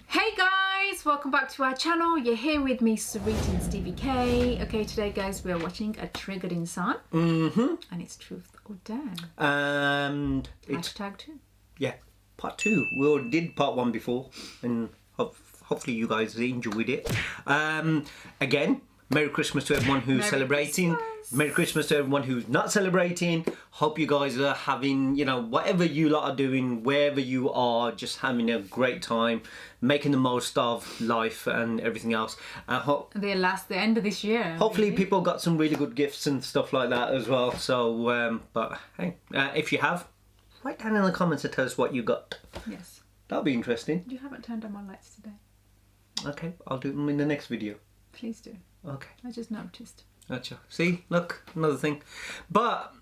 Hey guys, welcome back to our channel. You're here with me, Sarita and Stevie K. Okay, today guys, we're watching A Triggered Insan. And it's Truth or Dare. And it's Hashtag 2. yeah, part 2. We already did part 1 before, and hopefully you guys enjoyed it. Again, Merry Christmas to everyone who's celebrating. Christmas. Merry Christmas to everyone who's not celebrating. Hope you guys are having, you know, whatever you lot are doing, wherever you are, just having a great time, making the most of life and everything else. The end of this year. Hopefully people got some really good gifts and stuff like that as well. So, but hey, if you have, write down in the comments and tell us what you got. Yes. That'll be interesting. You haven't turned on my lights today. Okay, I'll do them in the next video. Please do. Okay. I just noticed. Gotcha. See, look, another thing. But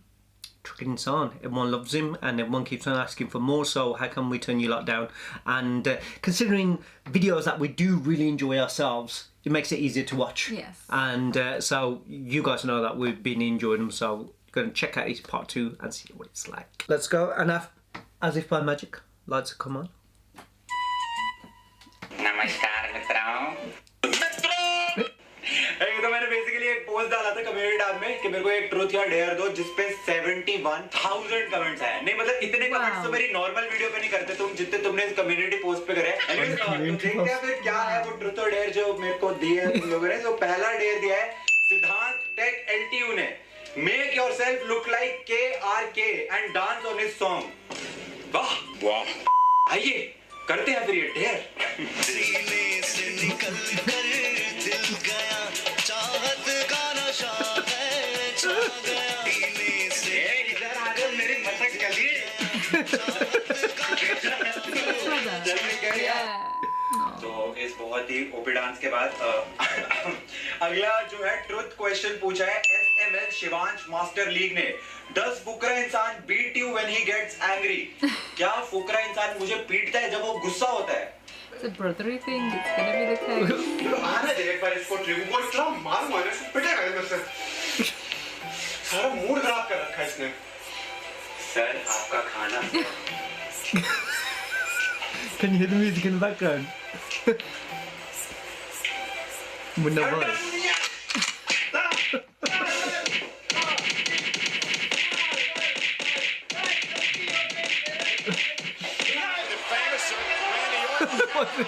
Triggered Insan, everyone loves him and everyone keeps on asking for more, so how can we turn you lot down? And considering videos that we do really enjoy ourselves, it makes it easier to watch. Yes. And so you guys know that we've been enjoying them, so you're going to check out his part 2 and see what it's like. Let's go. And as if by magic, lights come on. नमस्कार मित्रों। तो मैंने basically एक post डाला था community tab में कि मेरे को एक ट्रूथ या डेयर दो जिसपे 71,000 कमेंट्स आए। नहीं मतलब इतने कमेंट्स तो मेरी नॉर्मल वीडियो पे नहीं करते तुम जितने तुमने इस कम्युनिटी पोस्ट पे करे। तो देखते हैं फिर क्या है वो ट्रूथ और डेयर जो मेरे को दिए हैं तुम लोगों ने। तो पहला डेयर दिया है सिद्धांत टेक LTU ने, make yourself look like KRK and dance on his song. वाह वाह, आइए करते हैं फिर ये डेयर। तो इस बहुत ही ओपी डांस के बाद अगला जो है ट्रुथ क्वेश्चन पूछा है SML शिवांश मास्टर लीग ने। Does फुकरा इंसान beat you when he gets angry? क्या फुकरा इंसान मुझे पीटता है जब वो गुस्सा होता है? It's a brotherly thing. It's gonna be the case. आना दे एक बार इसको ट्रिगू को इतना मारूंगा ना पिटेगा मेरे से। सारा मूड खराब कर रखा है इसने। सर आपका खाना। Can you hear the music in the background? Munna voice.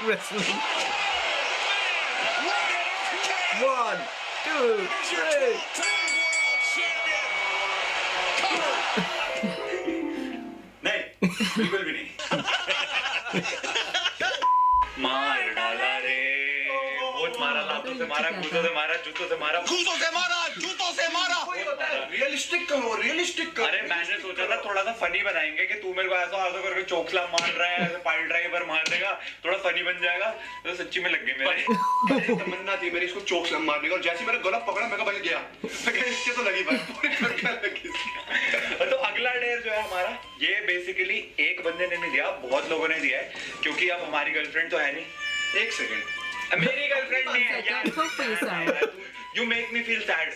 Wrestling. 1, 2, 3. नहीं, बिल्कुल भी नहीं। मार डाला रे, बहुत मारा, लातों से मारा, कूदों से मारा, जूतों से मारा, कूदों से मारा, जूतों से मारा। रियलिस्टिक करो, रियलिस्टिक करो। अरे मैंने सोचा था थोड़ा सा फनी बनाएंगे कि तू मेरे को ऐसा करके चोकला मार रहा है, ऐसे पाइल ड्राइवर मार देगा, थोड़ा फनी बन जाएगा। तो सच्ची में लग गए मेरे। तमन्ना थी मेरी इसको चोकला मारने का, और जैसे मैंने गला पकड़ा मैं बच गया। इसके तो लगी बात। तो अगला डेयर जो है हमारा, ये बेसिकली एक बंदे ने नहीं दिया, बहुत लोगों ने दिया है, क्योंकि अब हमारी गर्लफ्रेंड तो है नहीं। एक सेकंड, मेरी गर्लफ्रेंड नहीं है यार। You make me feel sad.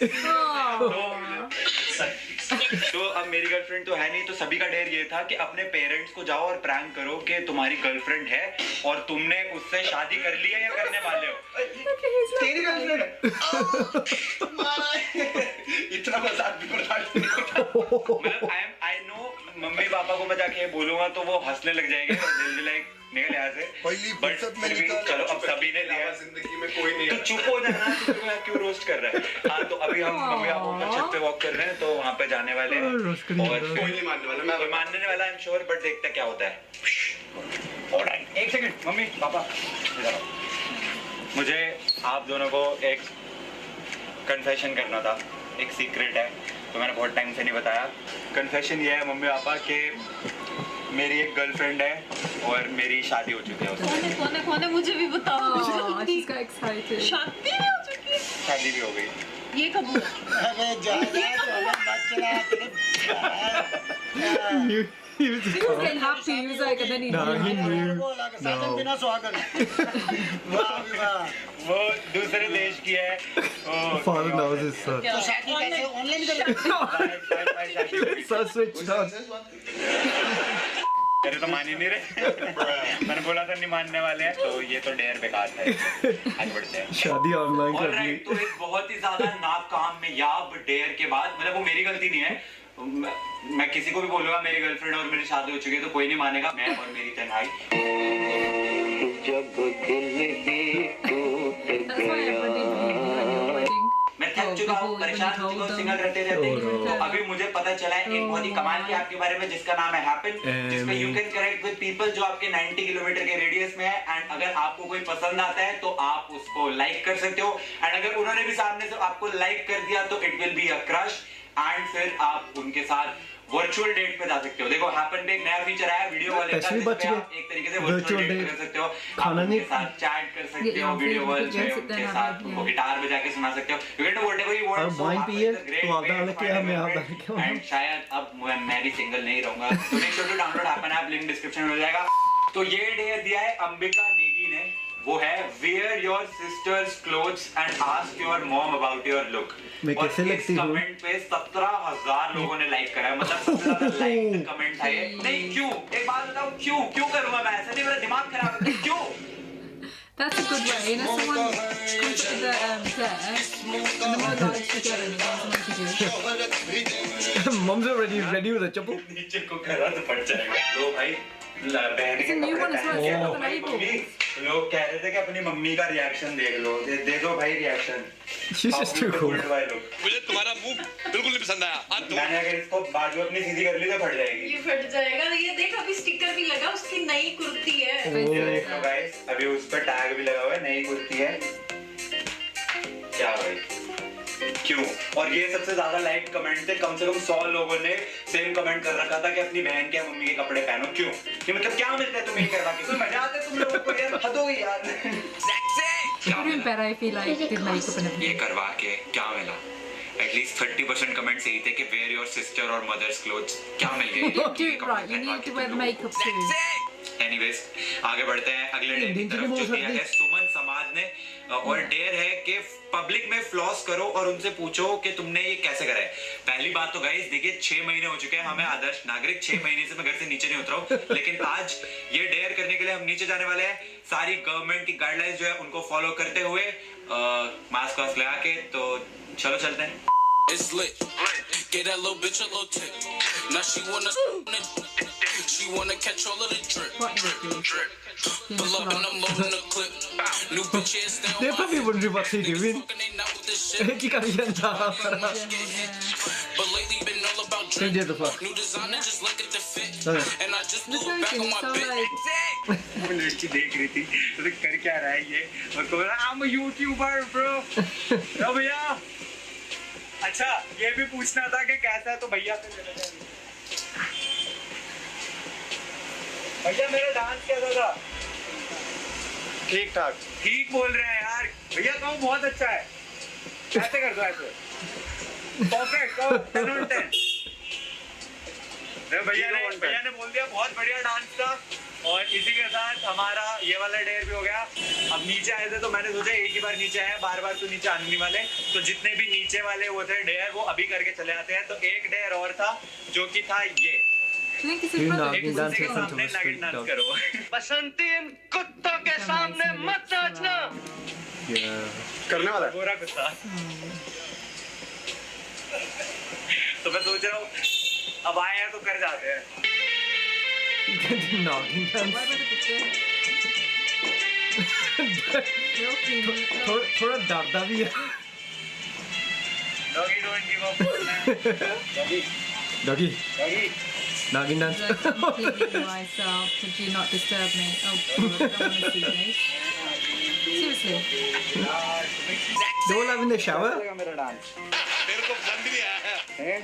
तो अब मेरी गर्लफ्रेंड तो है नहीं, तो सभी का डेयर ये था कि अपने पेरेंट्स को जाओ और प्रैंक करो कि तुम्हारी गर्लफ्रेंड है और तुमने उससे शादी कर ली है या करने वाले हो। तेरी गर्लफ्रेंड इतना मजाक भी बर्दाश्त नहीं होता। मतलब I know मम्मी पापा को मैं जाके बोलूंगा तो वो हंसने लग जाएंगे, दिल लाइक निकल यहाँ से। बट चलो अब सभी ने दिया, जिंदगी में कोई नहीं। तो चुप हो जाना, क्यों रोस्ट कर रहा है। हाँ तो अभी हम मम्मी पापा ऊपर छत पे वॉक कर रहे हैं, तो वहाँ पे जाने वाले हैं और कोई नहीं मानने वाला, मैं मानने वाला आई एम श्योर, बट देखते क्या होता है। ऑलराइट, एक सेकंड मम्मी पापा, मुझे आप दोनों को एक कन्फेशन करना था, एक सीक्रेट है तो मैंने बहुत टाइम से नहीं बताया। कन्फेशन ये है मम्मी पापा के मेरी एक गर्लफ्रेंड है और मेरी शादी हो चुकी है उससे। कौन है मुझे भी बताओ। She's got excited. शादी भी हो चुकी है। शादी भी हो गई। ये कब हुआ? He was getting happy. He was like, and then he knew. वो दूसरे देश की है। Father knows his son. तो शादी कैसे ऑनलाइन कर? So switched on. मेरे तो मान ही नहीं रहे। मैंने बोला था नहीं मानने वाले हैं, तो ये तो डेयर बेकार था। आगे बढ़ते हैं। शादी ऑनलाइन कर ली। ऑलराइट, तो एक बहुत ही ज्यादा नाकामयाब डेयर के बाद, मतलब वो मेरी गलती नहीं है, मैं किसी को भी बोलूंगा मेरी गर्लफ्रेंड और मेरी शादी हो चुकी है तो कोई नहीं मानेगा, मैं और मेरी तन्हाई। That's why everybody believed you at your wedding. मैं थक चुका हूँ, परेशान हो चुका हूँ सिंगल रहते रहते। तो अभी मुझे पता चला है एक बहुत ही कमाल की आपके बारे में, जिसका नाम है हैपन, जिसमें you can connect with people जो आपके 90 किलोमीटर के रेडियस में है। एंड अगर आपको कोई पसंद आता है तो आप उसको लाइक कर सकते हो, एंड अगर उन्होंने भी सामने से आपको लाइक कर दिया तो it will be a crush, and फिर आप उनके साथ वर्चुअल डेट पे जा सकते हो। देखो हैपन पे एक नया फीचर आया वीडियो कॉल का, जिसमें आप एक तरीके से वर्चुअल डेट कर सकते हो, खाना नहीं, उनके साथ चैट कर सकते हो वीडियो कॉल पे, उनके साथ उनको गिटार बजा के सुना सकते हो, you can do whatever you want. Wine पिए तो आप डाल के हमें आप डाल के, एंड शायद अब मैं भी सिंगल नहीं रहूंगा, तो make sure to download Happn app, link description में मिल जाएगा। तो ये डेयर दिया है अंबिका नेगी ने, वो है where your sisters clothes and ask your mom about your look. मैं कैसे लगती हूँ? कमेंट पे 17,000 लोगों ने लाइक करा है, मतलब सबसे ज्यादा लाइक कमेंट है ये। नहीं क्यों, एक बात बताओ, क्यों करूंगा मैं ऐसा? नहीं, मेरा दिमाग खराब है, क्यों? That's a good way. You know, someone comes to the dare, and the more likes you get on it, the more you do. Mom's already ready with a chapel. नीचे को करा तो फट जाएगा। लो भाई, बहन के It's a new कपड़े one as well, पहन के it's लो not भाई, label. मम्मी लोग कह रहे थे कि अपनी मम्मी का रिएक्शन देख लो, दे दो भाई reaction. She's just too cool. मुझे तुम्हारा मुंह बिल्कुल नहीं पसंद आया। आज तुम मैंने अगर इसको बाजू अपनी सीधी कर ली तो फट जाएगी। ये फट जाएगा। ये देख अभी स्टिकर भी लगा, उसकी नई कुर्ती है। ये देख लो गाइस, अभी उस पर टैग भी लगा हुआ है, नई कुर्ती है। क्या भाई, क्यों? और ये सबसे ज्यादा लाइक कमेंट थे, कम से कम 100 लोगों ने सेम कमेंट कर रखा था कि अपनी बहन के या मम्मी के कपड़े पहनो। क्यों? ये मतलब क्या मिलता है तुम्हें करवा के? कोई मजा आता है तुम लोगों को यार? हद हो गई यार। It would be better if he like did makeup and everything. ये करवा के क्या मिला? एटलीस्ट 30% कमेंट्स यही थे कि वेयर योर सिस्टर और मदर्स क्लोथ्स। क्या मिल You गया? didn't do it right. You needed to wear the makeup too. Anyways आगे बढ़ते हैं अगले डे की तरफ, जो दिया है सुमन समाज ने, और डेयर है कि पब्लिक में फ्लॉस करो और उनसे पूछो कि तुमने ये कैसे करा है। पहली बात तो गाइस देखिए 6 महीने हो चुके हैं हमें आदर्श नागरिक, 6 महीने से मैं घर से नीचे नहीं उतरा हूं, लेकिन आज ये डेयर करने के लिए हम नीचे जाने वाले हैं। सारी गवर्नमेंट की गाइडलाइंस जो है उनको फॉलो करते हुए मास्क वास्क लगा के, तो चलो चलते हैं। It's lit. Get that little bitch a little tip. Now she wanna catch all of the drip. What did you do? Pull up and I'm loading the clip. New bitches stay on They're probably wondering what they're doing. fucking they not with this shit. Ki kar yan tha? But lately been all about They drip. did the fuck. New designer, just look at the fit. Okay. And I just The blew it back person on is my so bitch. like, वो लड़की देख रही थी तो कर क्या रहा है ये, और को बोला I'm a YouTuber bro। तो भैया अच्छा ये भी पूछना था कि कैसा है, तो भैया से चले जाएंगे। भैया मेरा डांस कैसा था? ठीक ठाक। ठीक बोल रहे हैं यार भैया, कहो बहुत अच्छा है, ऐसे कर दो ऐसे, परफेक्ट, कहो 10 on 10। भैया ने बोल दिया बहुत बढ़िया डांस था। और इसी के साथ हमारा ये वाला डेयर भी हो गया। अब नीचे आए थे तो मैंने सोचा एक ही बार नीचे आए, बार बार तो नीचे आने नहीं वाले, तो जितने भी नीचे वाले वो थे डेयर वो अभी करके चले आते हैं। तो एक डेयर और था जो कि था ये, I think it's his You brother. know, एक you दूसरे dance के in front of सामने a नागिन street डांस dog. करो। बसंती इन कुत्तों के सामने मत नाचना। Yeah. करने वाला है। गोरा कुत्ता। तो मैं सोच रहा हूँ अब आए हैं तो कर जाते हैं। Noggin dance. Why would it be You're clean. थोड़ा डरदा भी है। Doggy don't give up. Doggy, Doggy, doggy. noggin dance. Like, completely myself. Could you not disturb me? Oh, God, I don't want to see this. Seriously. They all have in the shower. मेरा dance. मेरे को पसंद भी नहीं आया है।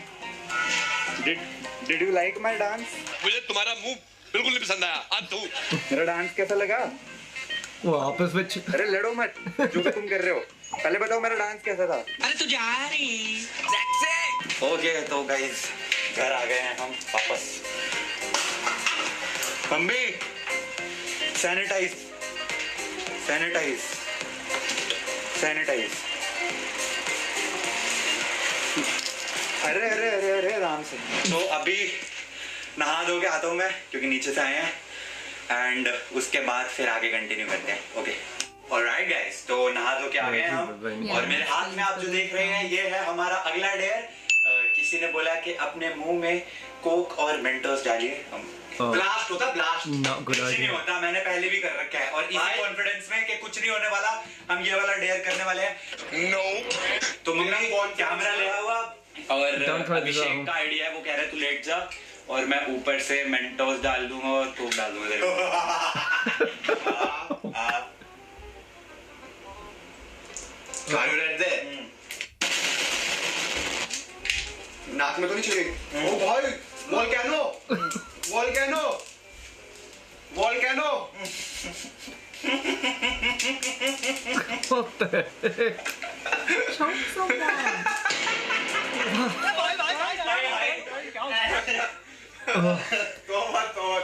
Did you like my dance? मुझे तुम्हारा मुंह बिल्कुल नहीं पसंद आया। आज तू मेरा डांस कैसा लगा? वो आपस में अरे लड़ो मत, जो भी तुम कर रहे हो। पहले बताओ मेरा डांस कैसा था? अरे तू जा रही ओके तो गाइस घर आ गए हैं हम वापस। Mummy sanitize sanitize sanitize. अरे अरे अरे अरे आराम से। तो अभी नहा धो के आता हूँ मैं, क्योंकि नीचे से आए हैं, एंड उसके बाद फिर आगे कंटिन्यू करते हैं. ओके, ऑलराइट गाइस, तो नहा धो के आ गए हैं हम, और मेरे हाथ में आप जो देख रहे हैं ये है हमारा अगला डेयर. किसी ने बोला कि अपने मुंह में कोक और मेंटोस डालिए. ब्लास्ट होता, ब्लास्ट कुछ नहीं होता, मैंने पहले भी कर रखा है, और इसी कॉन्फिडेंस में कि कुछ नहीं होने वाला हम ये वाला डेयर करने वाले हैं. नो, तो मम्मी कैमरा ले हुआ, और अभिषेक का आइडिया है, वो कह रहे तू लेट जा और मैं ऊपर से मेंटोस डाल दूंगा और कोक डाल दूंगा. नाक में तो नहीं चलेगी. ओ भाई, volcano, volcano, volcano. What the heck? Choke someone.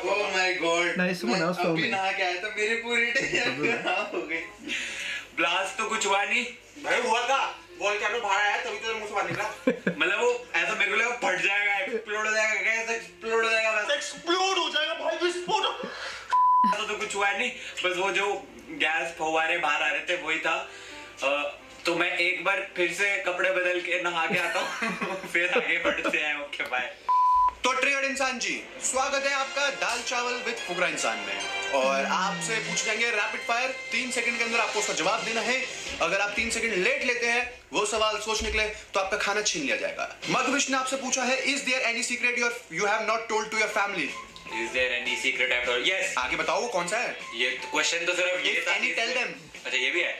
Oh my God. No, someone else told me. अभी नहा के आया तो मेरी पूरी टेंशन खराब हो गई. ब्लास्ट तो कुछ हुआ नहीं भाई, हुआ था. वोल्केनो बाहर आया तभी तो मुंह से बाहर निकला. मतलब वो ऐसा मेरे को लगा फट जाएगा, एक्सप्लोड हो जाएगा, कैसे एक्सप्लोड हो जाएगा, वैसे एक्सप्लोड हो जाएगा भाई, विस्फोट. तो कुछ हुआ नहीं, बस वो जो गैस फव्वारे बाहर आ रहे थे वही था. तो मैं एक बार फिर से कपड़े बदल के नहा के आता हूँ. फिर आगे बढ़ते हैं. Okay bye. तो ट्रिगर्ड इंसान जी, स्वागत है आपका दाल चावल विद फुकरा इंसान में. और आपसे पूछ लेंगे रैपिड फायर. 3 सेकंड के अंदर आपको उसका जवाब देना है. अगर आप 3 सेकंड लेट लेते हैं, वो सवाल सोच निकले, तो आपका खाना छीन लिया जाएगा. मधुविश ने आपसे पूछा है, is there any secret you have not told to your family? Is there any secret I've told? Yes. आगे बताओ वो कौन सा है. ये क्वेश्चन तो सिर्फ ये था. Any tell them. अच्छा, ये भी है.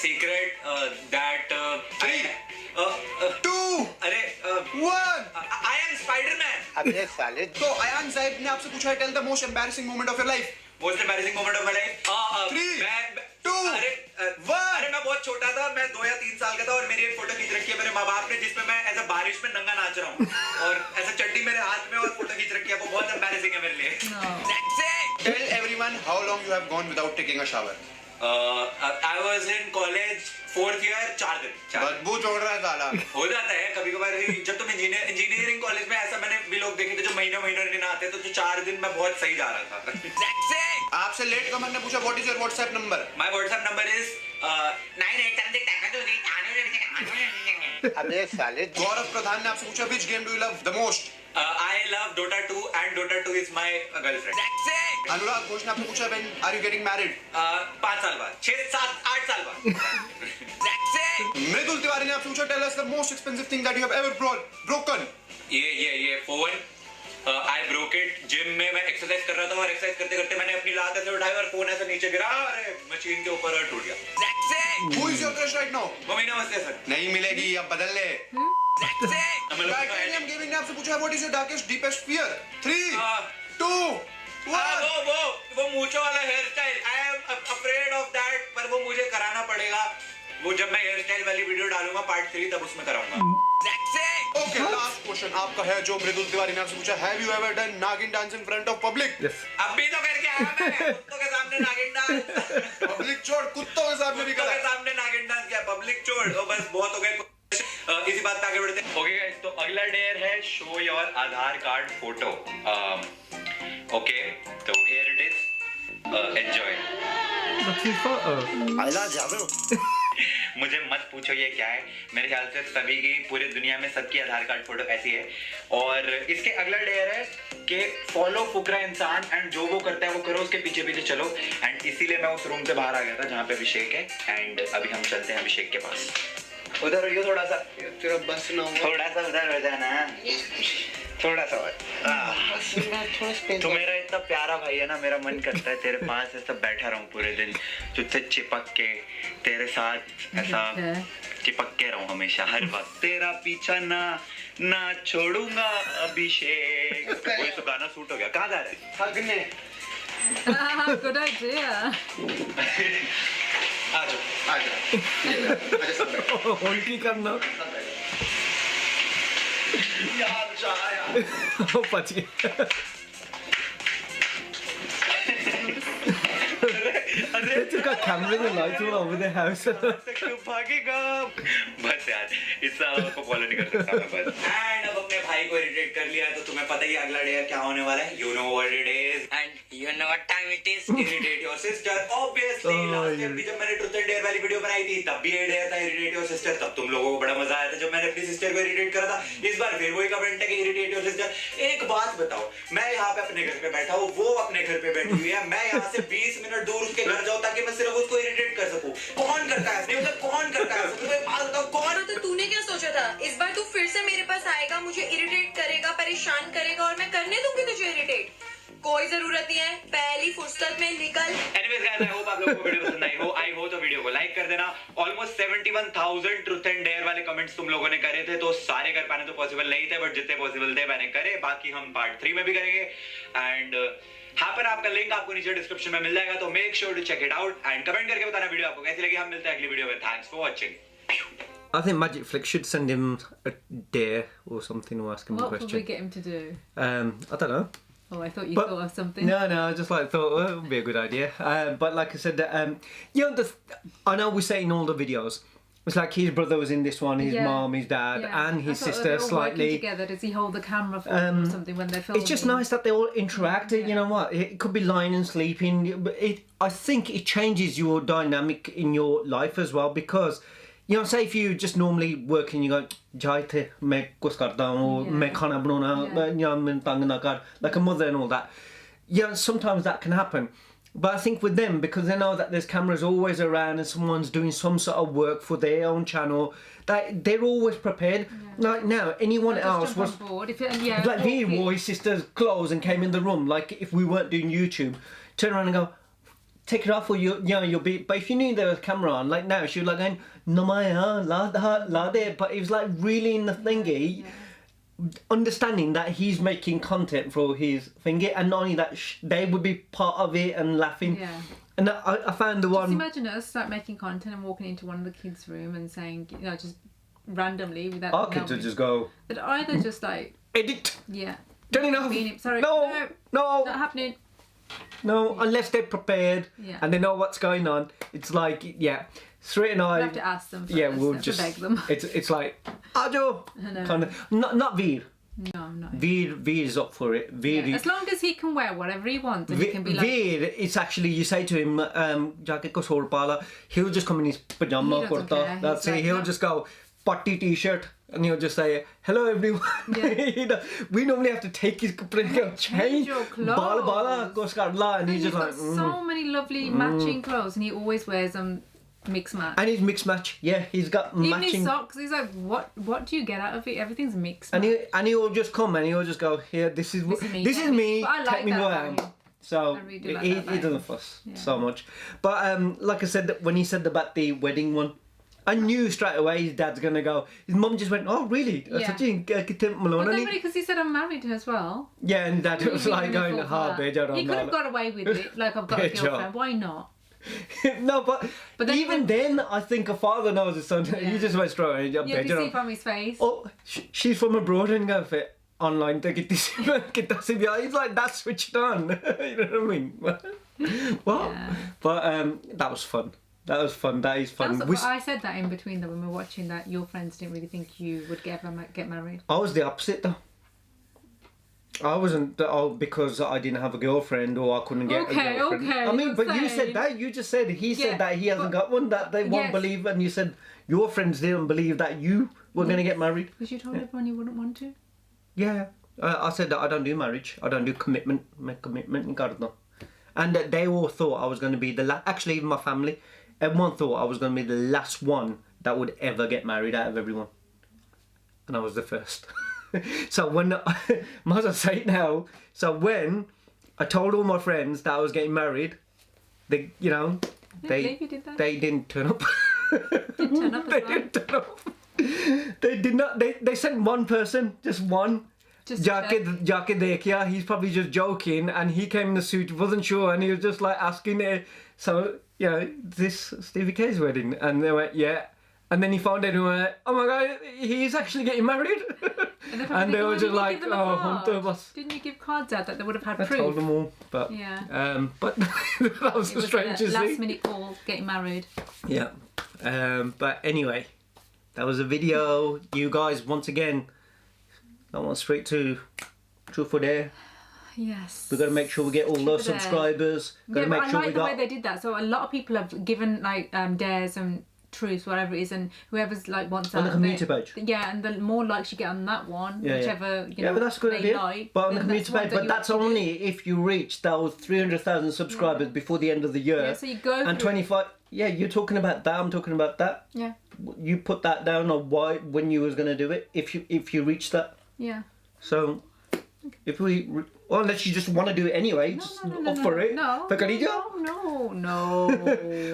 Secret that 3, 2, अरे 1. I am Spider-Man. अबे साले. तो अयान साहिब ने आपसे पूछा है, tell the most embarrassing moment of your life. Most embarrassing moment of my life. 3, मैं 2, अरे 1. अरे मैं बहुत छोटा था, मैं 2 या 3 साल का था, और मेरी एक फोटो खींच रखी है मेरे माँ बाप ने, जिसमें मैं ऐसा बारिश में नंगा नाच रहा हूँ, और ऐसा चड्डी मेरे हाथ में, और फोटो खींच रखी है. वो बहुत embarrassing है मेरे लिए. That's it. Tell everyone how long you have gone without taking a shower. I was in college 4th year, 4 दिन. बदबू छोड़ रहा है साला. हो जाता है कभी कभार. जब तुम इंजीनियरिंग कॉलेज में, ऐसा मैंने भी लोग देखे थे जो महीनों नहीं नहाते, तो जो 4 दिन मैं बहुत सही जा रहा था. That's it. आपसे लेट कमर ने पूछा, what is your WhatsApp number? My WhatsApp number is 9876. अबे साले. गौरव प्रधान ने आपसे पूछा, which game do you love the most? I love Dota 2 and Dota 2 is my girlfriend. That's it. अनुराग घोष ने आपसे पूछा, when are you getting married? 5 साल बाद, 6, 7, 8 साल बाद. That's it. मृदुल तिवारी ने आपसे पूछा, tell us the most expensive thing that you have ever broken. ये phone. I broke it. Gym में मैं एक्सरसाइज कर रहा था, और एक्सरसाइज करते करते मैंने अपनी लात ऐसे उठाई और फोन ऐसे नीचे गिरा, अरे मशीन के ऊपर और टूट गया. That's it. Who is your crush right now? वो महीना मस्ते सर. नहीं मिलेगी, अब बदल ले. That's it. Titanium Gaming ने आपसे पूछा, what is your darkest deepest fear? 3, 2, 1. वो मूंछों वाला hair style. I am afraid of that, पर वो मुझे कराना पड़ेगा. वो जब मैं हेयर स्टाइल वाली वीडियो डालूंगा पार्ट 3, तब उसमें कराऊंगा. That's it. Okay, last question आपका है, जो मृदुल तिवारी ने आपसे पूछा, have you ever done नागिन dance in front of public? Yes. अभी तो करके आया मैं. कुत्तों के सामने नागिन डांस. Public छोड़, कुत्तों के सामने भी कुत्तों करा. के सामने नागिन डांस किया. पब्लिक छोड़. तो बस बहुत हो गए. इसी बात पे आगे बढ़ते हैं. ओके गाइस, तो अगला डेयर है, show your Aadhaar card photo. Okay, तो here it is. Enjoy. That's his photo. आइला जादू. मुझे मत पूछो ये क्या है. मेरे ख्याल से सभी की, पूरी दुनिया में सबकी आधार कार्ड फोटो ऐसी है. और इसके अगला डेयर है कि फॉलो फुकरा इंसान, एंड जो वो करता है वो करो, उसके पीछे पीछे चलो. एंड इसीलिए मैं उस रूम से बाहर आ गया था जहाँ पे अभिषेक है. एंड अभी हम चलते हैं अभिषेक के पास. उधर रहियो थोड़ा सा. तेरा बस ना हो. थोड़ा सा उधर हो जाना. थोड़ा सा. तू मेरा इतना प्यारा भाई है ना, मेरा मन करता है तेरे पास ऐसा बैठा रहूं पूरे दिन, तुझसे चिपक के, तेरे साथ ऐसा चिपक के रहूं हमेशा, हर वक्त. तेरा पीछा ना छोड़ूंगा अभिषेक. वही तो गाना सूट हो गया. कहाँ जा रहे हैं? हगने. Good idea. आ जाओ. होल्की करना. यार जा यार. ओ बच गया. अरे cameras and lights all over the house. क्यों भागेगा बस यार इतना को फॉलो नहीं कर सकता मैं बस एंड अब अपने भाई को इरिटेट कर लिया तो तुम्हें पता ही अगला डे क्या होने वाला है you know what it is And you know what time it is? Irritate your sister obviously last time भी जब मैंने ट्रुथ एंड डेयर वाली वीडियो बनाई थी तब भी ये डेयर था इरिटेट योर सिस्टर तब तुम लोगों को बड़ा मजा आया था जब मैंने अपनी सिस्टर को इरिटेट करा था इस बार फिर वही कमेंट है कि इरिटेट योर सिस्टर एक बात बताओ मैं यहाँ पे अपने घर पे बैठा हूँ वो अपने घर पे बैठी हुई है मैं यहाँ से 20 मिनट दूर उसके घर जाऊँ ताकि मैं सिर्फ उसको इरिटेट कर सकूँ कौन करता है मतलब कौन करता है तुम्हें बात बताओ कौन तो तूने क्या सोचा था इस बार तू फिर से मेरे पास आएगा मुझे इरिटेट करेगा परेशान करेगा और मैं करने दूंगी तुझे इरिटेट कोई जरूरत नहीं है पहली फुर्सत में निकल Anyways guys, I hope आप लोगों को वीडियो पसंद आई हो आई हो तो वीडियो को लाइक कर देना ऑलमोस्ट 71,000 ट्रुथ एंड डेयर वाले कमेंट्स तुम लोगों ने करे थे तो सारे कर पाने तो पॉसिबल नहीं थे बट जितने पॉसिबल थे मैंने करे बाकी हम पार्ट 3 में भी करेंगे एंड पर आपका लिंक आपको नीचे डिस्क्रिप्शन में मिल जाएगा तो make sure to check it out and comment करके बताना वीडियो आपको कैसी लगी हम मिलते हैं अगली वीडियो में thanks for watching I think Magic Flick should send him a dare or something or ask him a What would we question. get him to do? I don't know. Oh, I thought you But- thought of something. No, I just like thought well, it would be a good idea. But like I said, you know, I know we say in all the videos, it's like his brother was in this one, his Yeah. mom, his dad, Yeah. and I his thought sister they were all slightly. working together. Does he hold the camera for them or something when they're filming? It's just nice that they all interact. You know what? It could be lying and sleeping, but I think it changes your dynamic in your life as well because. You know, say if you just normally work and you go, "Jaite, मैं कुछ करता हूँ, मैं खाना बनाना, you know, मैं तंग ना कर," like a mother and all that. Yeah, sometimes that can happen. But I think with them, because they know that there's cameras always around and someone's doing some sort of work for their own channel, that they're always prepared. Like now, anyone Just else jump was on board. If it, yeah, like he wore his sister's clothes and came in the room. Like if we weren't doing YouTube, turn around and go, take it off or you'll be. But if you knew there was a camera on, like now she was like going, no maya, la de. But it was like really in the thingy. Understanding that he's making content for his thingy, and not only that, they would be part of it and laughing. Yeah. And I found the Just one. imagine us like making content and walking into one of the kids' room and saying, you know, just randomly without. Our kids would just go, But either just like, edit, yeah. turn it off. Being- sorry, No, not no, happening. no. Unless they're prepared Yeah. and they know what's going on. It's like, yeah, Sri and We I. have to ask them. First. Yeah, we'll have to just. beg them. It's like Ajo, know. kind of not Veer. No, no. Veer is up for it. Veer, Yeah, as long as he can wear whatever he wants and he can be like. Veer, it's actually you say to him, "Jacket ko sor pala," he'll just come in his pajama He doesn't kurta. care. That's He's it. like, He'll no. just go putty t-shirt and he'll just say, "Hello everyone." Yeah. We normally have to take his kapre and go change. your Bala bala clothes. ko skarla, and And he's he's just got like. so many lovely matching clothes and he always wears them mixed match. And he's mixed match. Yeah, he's got Even his matching. socks, he's like, what do you get out of it? Everything's mixed. And match. he'll just come and he'll just go, "Here, this is This is me, this take is me." me. But I like Take me that who I about am." him. So I really do like he, that about he doesn't him. fuss Yeah. so much. But like I said, when he said about the wedding one, I knew straight away his dad's gonna go. His mum just went, "Oh really?" I Yeah. said, "Gee, But Malone." then because he said I'm married as well. Yeah, and dad was like going, "Ha, He could have got away with it. Like I've got a Big job. girlfriend. Why not? No, but then he even went- then, I think a father knows his son. Yeah. He just went straight. You can see from his face. Oh, she's from abroad and go for online to get this. He's like, that's switched on. You know what I mean? What? Yeah. But that was fun. That was fun. That is fun. But I said that in between that when we were watching that your friends didn't really think you would get married. I was the opposite though. I wasn't because I didn't have a girlfriend or I couldn't get a Okay, girlfriend. okay, I mean, you're but you saying- said that. You just said he Yeah, said that he hasn't but- got one. That they won't Yes. believe, and you said your friends didn't believe that you were going to get married. Because you told everyone you wouldn't want to. Yeah, I said that I don't do marriage. I don't do commitment. Make commitment in Garden. And they all thought I was going to be the last. Actually, even my family, everyone thought I was going to be the last one that would ever get married out of everyone. And I was the first. So when must I say it now? So when I told all my friends that I was getting married, they, you know, believe you did that. they didn't turn up. Didn't turn up as They well. didn't turn up. They did not. They sent one person, just one. Just Jacket Dekya, he's probably just joking, and he came in the suit, wasn't sure, and he was just like asking it. So, yeah, this Stevie K's wedding, and they went, yeah, And then he found out and went, oh my god, he's actually getting married. And they were just like, oh, Hunter was. Didn't you give cards out that they would have had I proof? told them all, but Yeah. but that was It the was a strangest last thing. minute call, getting married. Yeah. But anyway, that was a video. You guys, once again, I want straight to Truth or Dare. Yes. We've got to make sure we get all those Dare. subscribers. Got Yeah, to but make I sure like we the got. way they did that. So a lot of people have given like dares and truths, whatever it is, and whoever's like wants On the that, community they- page. Yeah, and the more likes you get on that one, Yeah, yeah. whichever you Yeah, know but that's a good they idea. like. But on the then community one page, that but you that's actually do. only if you reach those 300,000 subscribers before the end of the year. Yeah, so you go and through- 25. Yeah, you're talking about that. I'm talking about that. Yeah, You put that down on why when you was gonna do it if you reach that. yeah. So if we, well, unless you just want to do it anyway, just up for it. No, Pecorino? no.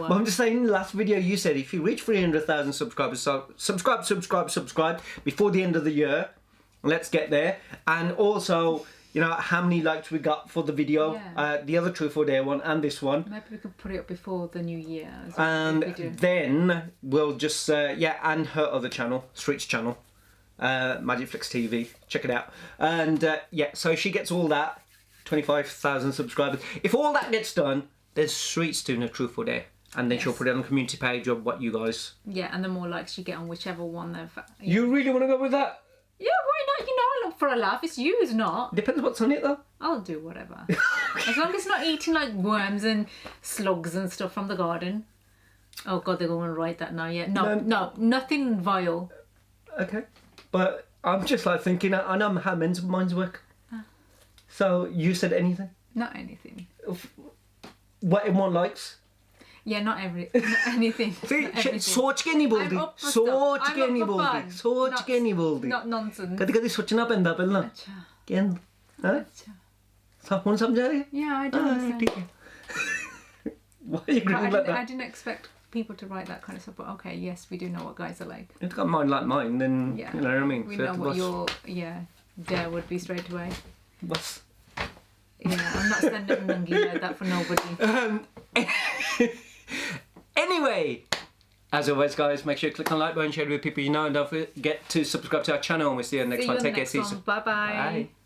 But I'm just saying, in the last video you said if you reach 300,000 subscribers, so subscribe before the end of the year. Let's get there. And also, you know, how many likes we got for the video, Yeah. the other Truth or Dare one and this one. Maybe we could put it up before the new year. as well, And if we do. then we'll just, and her other channel, Street's channel, Magic Flicks TV, check it out. And so she gets all that, 25,000 subscribers. If all that gets done, there's Street's doing a Truth or Dare. And then she'll put it on the community page of what you guys... Yeah, and the more likes you get on whichever one they've... You really want to go with that? Yeah, why not? You know, I look for a laugh. It's you, it's not. Depends what's on it though. I'll do whatever. As long as it's not eating like worms and slugs and stuff from the garden. Oh God, they're going to write that now. Yeah, no, nothing vile. Okay. But I'm just like thinking, I know how men's minds work. So you said anything? Not anything. What everyone likes? Yeah, not anything. See, Not everything. सोच के नहीं I'm बोलती up for सोच stuff. के I'm नहीं up for बोलती fun. सोच के नहीं बोलती Not nonsense. कभी कभी सोचना पैंदा पहला अच्छा, क्या हाँ अच्छा. सब कौन समझा रहे Yeah, I do understand. ठीक है why are you But grinning like I that didn't expect people to write that kind of stuff. But okay, yes, we do know what guys are like. it's got a mind like mine then Yeah, you know what I mean we so know what what's- your dare would be straight away. what's- Yeah, I'm not standing nungy like that for nobody. Anyway, as always, guys, make sure you click on the like button, share it with people you know, and don't forget to subscribe to our channel. And we'll see you in the next See one. you in the Take care, next see you one. soon. Bye-bye. Bye.